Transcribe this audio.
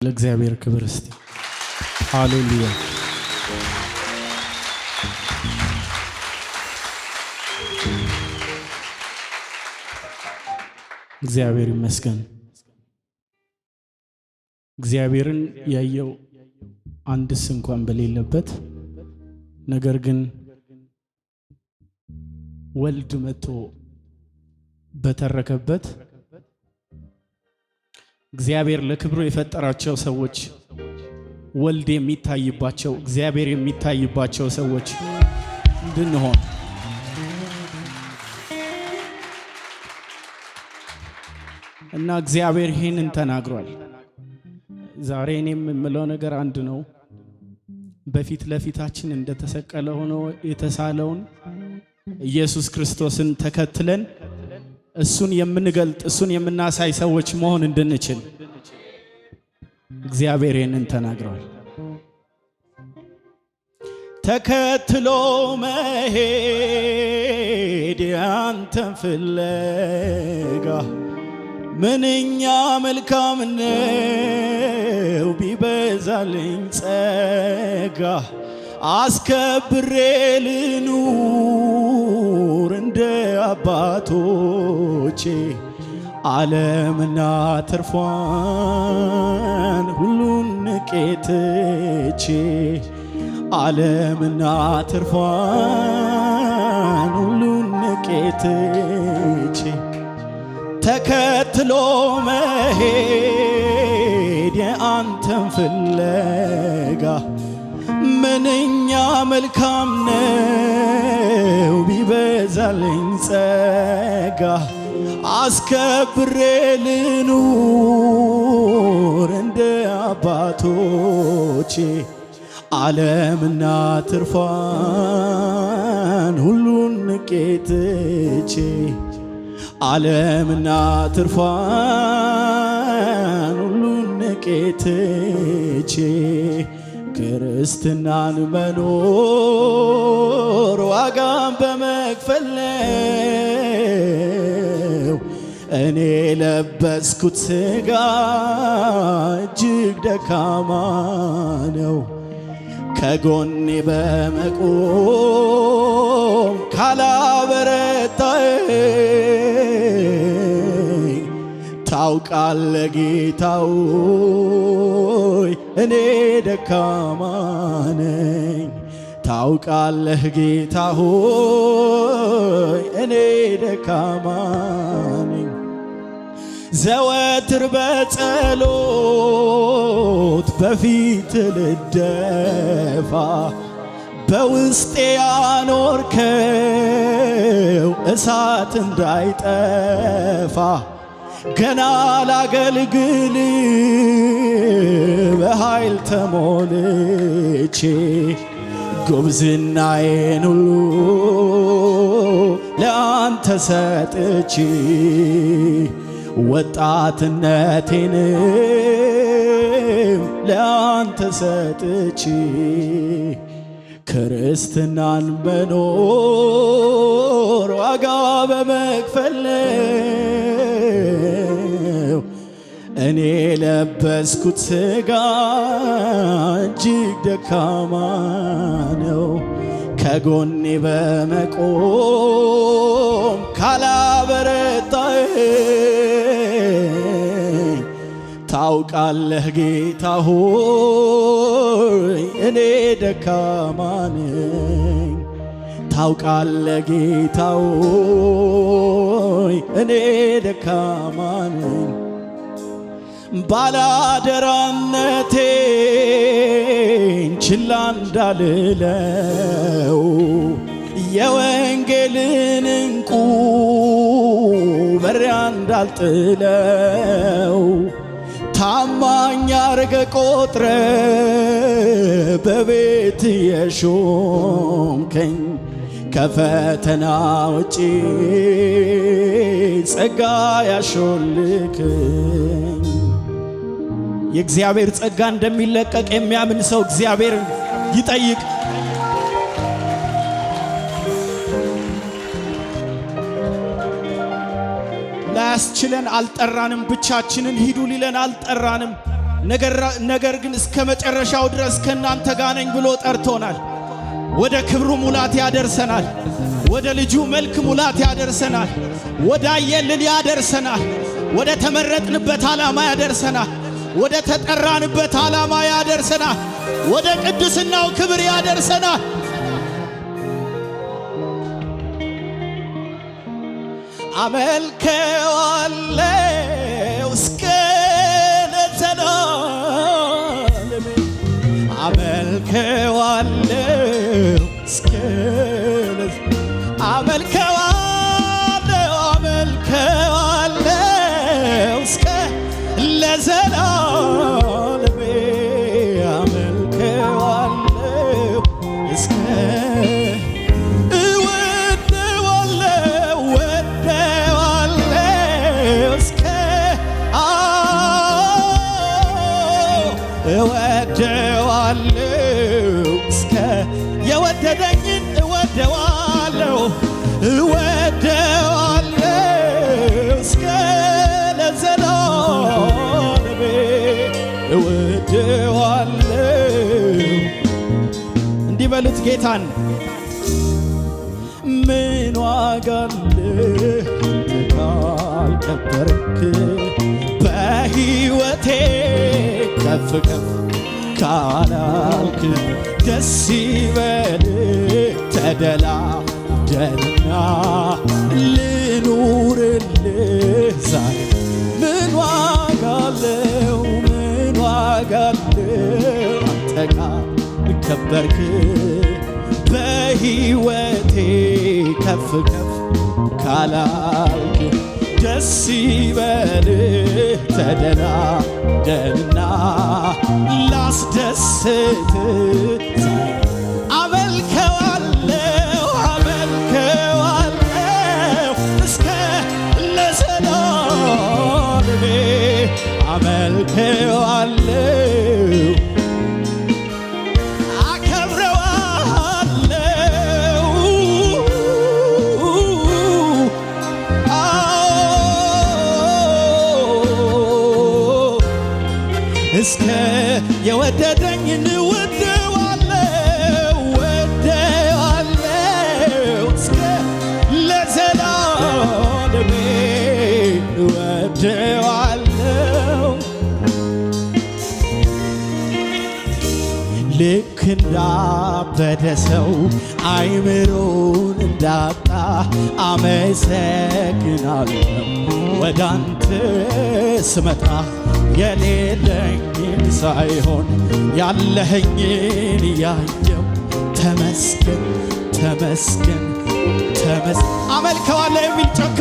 ለእግዚአብሔር ክብር እስቲ ሃሌሉያ። እግዚአብሔር ይመስገን። እግዚአብሔርን ያየው አንድስ እንኳን በሌለበት ነገር ግን ወልድ መጥቶ በተረከበት እግዚአብሔር ለክብሩ የፈጠራቸው ሰዎች ወልድ የሚታይባቸው እግዚአብሔር የሚታይባቸው ሰዎች እንድንሆን እና እግዚአብሔር ይሄንን ተናግሯል። ዛሬ እኔም የምለው ነገር አንድ ነው። በፊት ለፊታችን እንደተሰቀለ ሆኖ የተሳለውን ኢየሱስ ክርስቶስን ተከትለን እሱን የምንገልጥ እሱን የምናሳይ ሰዎች መሆን እንድንችል እግዚአብሔር ይሄንን ተናግሯል። ተከትሎ መሄድ ያንተን ፍለጋ ምንኛ መልካም ነው ቢበዛልኝ ጸጋ አስከብሬ ልኑር እንደ አባቶቼ ዓለምና ትርፏን ሁሉን ንቄትቼ ዓለምና ትርፏን ሁሉን ንቄትቼ ተከትሎ መሄድ የአንተን ፍለጋ ምንኛ መልካም ነው ቢበዛልኝ ጸጋ አስከብሬ ልኑር እንደ አባቶቼ ዓለምና ትርፏን ሁሉን ንቄትቼ ዓለምና ትርፏን ሁሉን ንቄትቼ ክርስትናን መኖር ዋጋን በመክፈል ነው። እኔ ለበስኩት ሥጋ እጅግ ደካማ ነው። ከጎኔ በመቆም ካላበረታኝ ታውቃለህ ጌታ ሆይ እኔ ደካማ ነኝ። ታውቃለህ ጌታ ሆይ እኔ ደካማ ነኝ። ዘወትር በጸሎት በፊት ልደፋ በውስጤ ያኖርከው እሳት እንዳይጠፋ ገና ላገልግል በኃይል ተሞልቼ ጉብዝናዬን ሁሉ ለአንተ ሰጥቼ ወጣትነቴንም ለአንተ ሰጥቼ ክርስትናን መኖር ዋጋ በመክፈል ነው። እኔ ለበስኩት ሥጋ እጅግ ደካማ ነው። ከጎኔ በመቆም ካላበረታኝ ታውቃለህ ጌታ ሆይ እኔ ደካማ ነኝ። ታውቃለህ ጌታ ሆይ እኔ ደካማ ነኝ። ባላደራነቴን ችላ እንዳልለው የወንጌልን ዕንቁ በሪያ እንዳልጥለው ታማኝ አርገህ ቆጥረህ በቤት የሾምከኝ ከፈተና ውጪ ጸጋ ያሾልከኝ የእግዚአብሔር ጸጋ እንደሚለቀቅ የሚያምን ሰው እግዚአብሔርን ይጠይቅ። ላያስችለን አልጠራንም። ብቻችንን ሂዱ ሊለን አልጠራንም። ነገር ግን እስከ መጨረሻው ድረስ ከናንተ ጋር ነኝ ብሎ ጠርቶናል። ወደ ክብሩ ሙላት ያደርሰናል። ወደ ልጁ መልክ ሙላት ያደርሰናል። ወደ አየልል ያደርሰናል። ወደ ተመረጥንበት ዓላማ ያደርሰናል። ወደ ተጠራንበት ዓላማ ያደርሰናል። ወደ ቅድስናው ክብር ያደርሰናል። አመልከዋለሁ እስከ ለዘላለም አመልከዋለሁ እስከ አመልከዋለሁ እስከ ለዘላለም አመልከዋለሁ እስከ እወደዋለሁ እስከ የወደደኝን እወደዋለሁ እስከ ለዘላለም እወደዋለሁ። እንዲህ በሉት ጌታን ምን ዋጋ አለህ ካልከበርክ በሕይወቴ ከፍ ከፍ ካላልክ ደስ ይበልህ ተደላደልና ልኑርልህ ዛሬ ምን ዋጋ አለው አንተ ካልከበርክ በሕይወቴ ከፍ ከፍ ካላልክ ደስ ይበልህ ተደላደልና ላስደስትህ አመልከዋለሁ እስከ ለዘላለም አመልከዋለሁ እስከ የወደደኝን ወደዋለሁ እስከ ለዘላለም ወደዋለሁ። ልክ እንዳበደ ሰው አይምሮን እንዳጣ አመሰግናለሁ ወዳንተ ስመጣ የሌለኝን ሳይሆን ያለኸኝን ያየው ተመስገን አመልከዋለሁ የሚል ጮክ